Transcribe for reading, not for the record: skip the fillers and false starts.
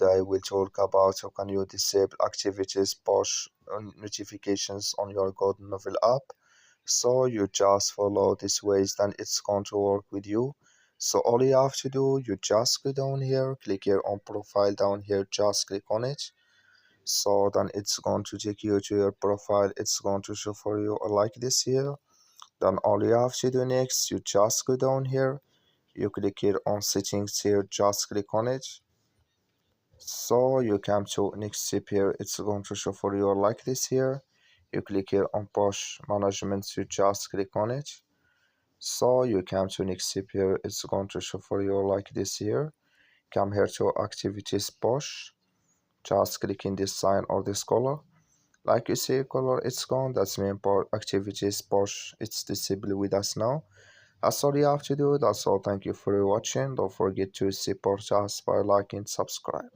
today we'll talk about how can you disable activities push notifications on your Goodnovel app. So you just follow these ways, then it's going to work with you. So all you have to do, you just go down here, click here on profile down here, just click on it. So then it's going to take you to your profile. It's going to show for you like this here. Then all you have to do next, you just go down here, you click here on settings here, just click on it. So you come to next step here, it's going to show for you like this here. You click here on push management, you just click on it. So you come to next step here, it's going to show for you like this here. Come here to activities push, just click in this sign or this color. Like you see color, it's gone. That's main part. Activities push, it's disabled with us now. That's all you have to do. That's all. Thank you for watching. Don't forget to support us by liking, subscribe.